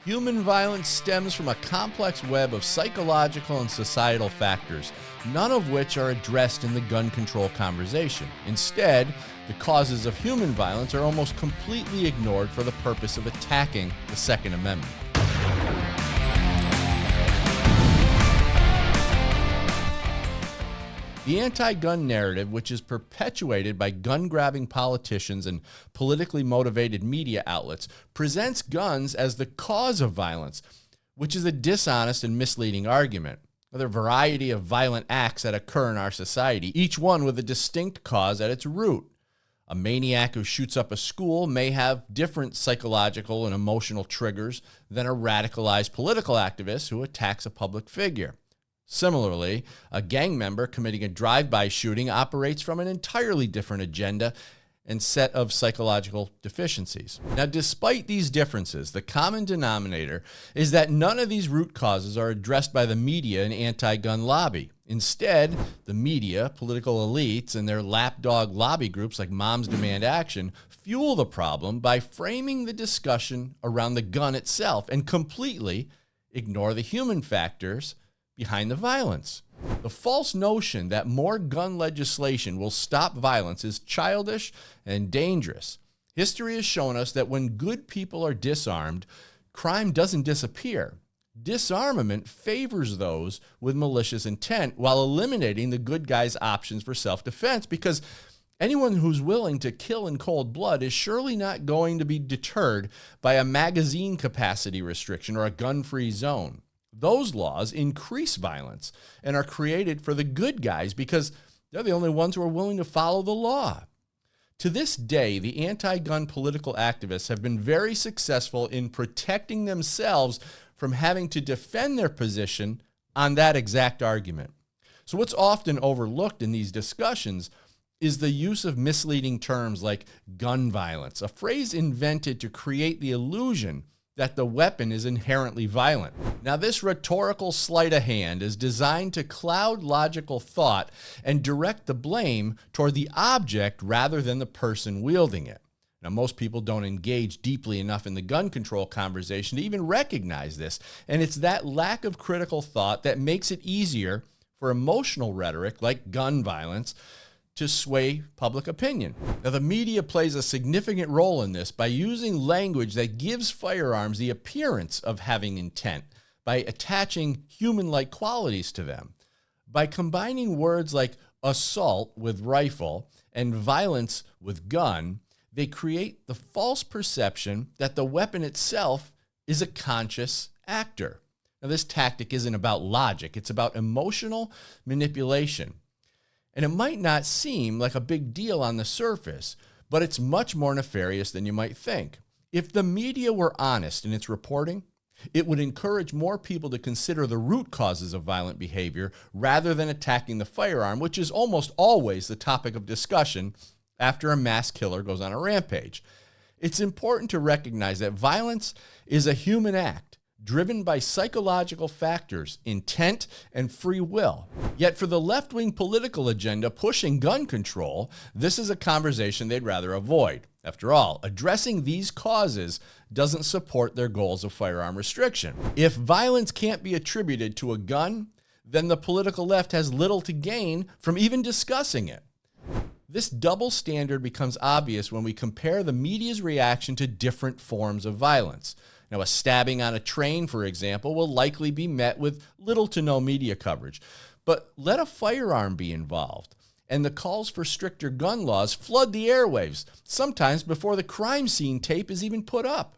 Human violence stems from a complex web of psychological and societal factors, none of which are addressed in the gun control conversation. Instead, the causes of human violence are almost completely ignored for the purpose of attacking the Second Amendment. The anti-gun narrative, which is perpetuated by gun-grabbing politicians and politically motivated media outlets, presents guns as the cause of violence, which is a dishonest and misleading argument. There are a variety of violent acts that occur in our society, each one with a distinct cause at its root. A maniac who shoots up a school may have different psychological and emotional triggers than a radicalized political activist who attacks a public figure. Similarly, a gang member committing a drive-by shooting operates from an entirely different agenda and set of psychological deficiencies. Now, despite these differences, the common denominator is that none of these root causes are addressed by the media and anti-gun lobby. Instead, the media, political elites, and their lapdog lobby groups like Moms Demand Action fuel the problem by framing the discussion around the gun itself and completely ignore the human factors behind the violence. The false notion that more gun legislation will stop violence is childish and dangerous. History has shown us that when good people are disarmed, crime doesn't disappear. Disarmament favors those with malicious intent while eliminating the good guys' options for self-defense, because anyone who's willing to kill in cold blood is surely not going to be deterred by a magazine capacity restriction or a gun-free zone. Those laws increase violence and are created for the good guys because they're the only ones who are willing to follow the law. To this day, the anti-gun political activists have been very successful in protecting themselves from having to defend their position on that exact argument. So what's often overlooked in these discussions is the use of misleading terms like gun violence, a phrase invented to create the illusion that the weapon is inherently violent. Now, this rhetorical sleight of hand is designed to cloud logical thought and direct the blame toward the object rather than the person wielding it. Now, most people don't engage deeply enough in the gun control conversation to even recognize this, and it's that lack of critical thought that makes it easier for emotional rhetoric like gun violence to sway public opinion. Now, the media plays a significant role in this by using language that gives firearms the appearance of having intent, by attaching human-like qualities to them. By combining words like assault with rifle and violence with gun, they create the false perception that the weapon itself is a conscious actor. Now, this tactic isn't about logic, it's about emotional manipulation. And it might not seem like a big deal on the surface, but it's much more nefarious than you might think. If the media were honest in its reporting, it would encourage more people to consider the root causes of violent behavior rather than attacking the firearm, which is almost always the topic of discussion after a mass killer goes on a rampage. It's important to recognize that violence is a human act, driven by psychological factors, intent, and free will. Yet for the left-wing political agenda pushing gun control, this is a conversation they'd rather avoid. After all, addressing these causes doesn't support their goals of firearm restriction. If violence can't be attributed to a gun, then the political left has little to gain from even discussing it. This double standard becomes obvious when we compare the media's reaction to different forms of violence. Now, a stabbing on a train, for example, will likely be met with little to no media coverage. But let a firearm be involved, and the calls for stricter gun laws flood the airwaves, sometimes before the crime scene tape is even put up.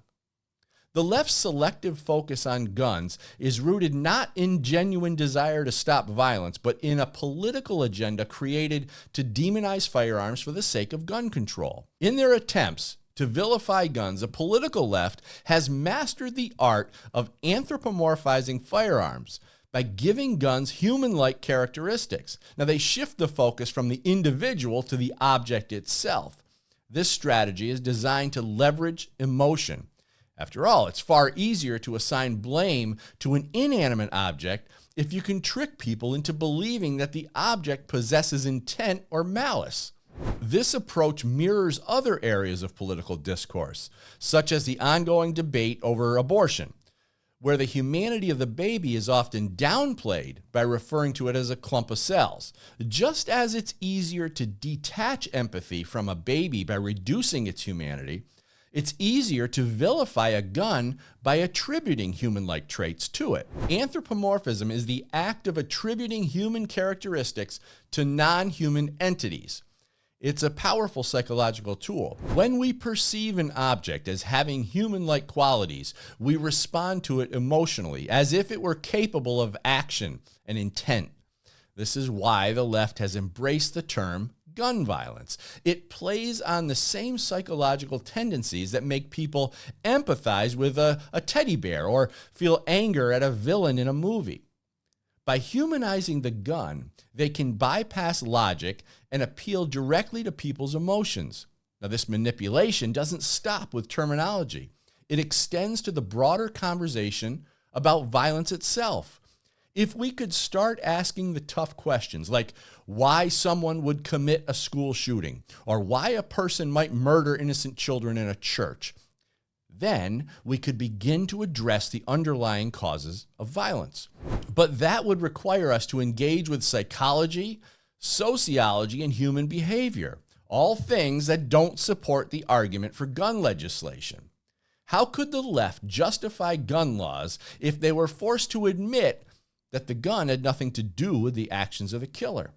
The left's selective focus on guns is rooted not in genuine desire to stop violence, but in a political agenda created to demonize firearms for the sake of gun control. In their attempts to vilify guns, the political left has mastered the art of anthropomorphizing firearms by giving guns human-like characteristics. Now, they shift the focus from the individual to the object itself. This strategy is designed to leverage emotion. After all, it's far easier to assign blame to an inanimate object if you can trick people into believing that the object possesses intent or malice. This approach mirrors other areas of political discourse, such as the ongoing debate over abortion. where the humanity of the baby is often downplayed by referring to it as a clump of cells. Just as it's easier to detach empathy from a baby by reducing its humanity, it's easier to vilify a gun by attributing human-like traits to it. Anthropomorphism is the act of attributing human characteristics to non-human entities. It's a powerful psychological tool. When we perceive an object as having human-like qualities, we respond to it emotionally, as if it were capable of action and intent. This is why the left has embraced the term gun violence. It plays on the same psychological tendencies that make people empathize with a teddy bear or feel anger at a villain in a movie. By humanizing the gun, they can bypass logic and appeal directly to people's emotions. Now, this manipulation doesn't stop with terminology. It extends to the broader conversation about violence itself. If we could start asking the tough questions, like why someone would commit a school shooting or why a person might murder innocent children in a church, then we could begin to address the underlying causes of violence. But that would require us to engage with psychology, sociology, and human behavior, all things that don't support the argument for gun legislation. How could the left justify gun laws if they were forced to admit that the gun had nothing to do with the actions of the killer?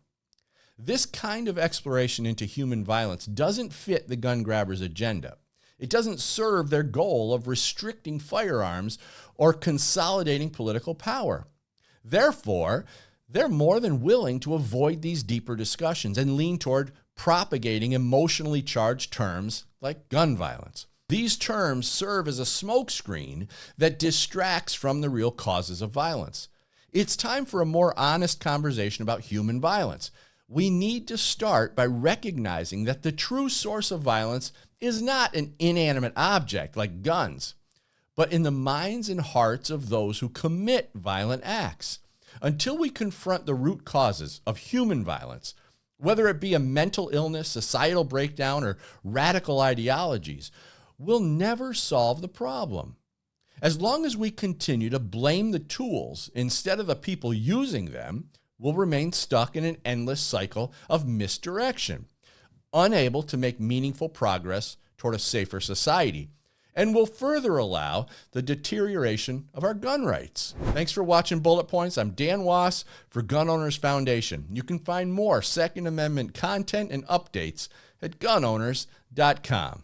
This kind of exploration into human violence doesn't fit the gun grabbers' agenda. It doesn't serve their goal of restricting firearms or consolidating political power. Therefore, they're more than willing to avoid these deeper discussions and lean toward propagating emotionally charged terms like gun violence. These terms serve as a smokescreen that distracts from the real causes of violence. It's time for a more honest conversation about human violence. We need to start by recognizing that the true source of violence is not an inanimate object like guns, but in the minds and hearts of those who commit violent acts. Until we confront the root causes of human violence, whether it be a mental illness, societal breakdown, or radical ideologies, we'll never solve the problem. As long as we continue to blame the tools instead of the people using them, we'll remain stuck in an endless cycle of misdirection, unable to make meaningful progress toward a safer society, and will further allow the deterioration of our gun rights. Thanks for watching Bullet Points. I'm Dan Wass for Gun Owners Foundation. You can find more Second Amendment content and updates at gunowners.com.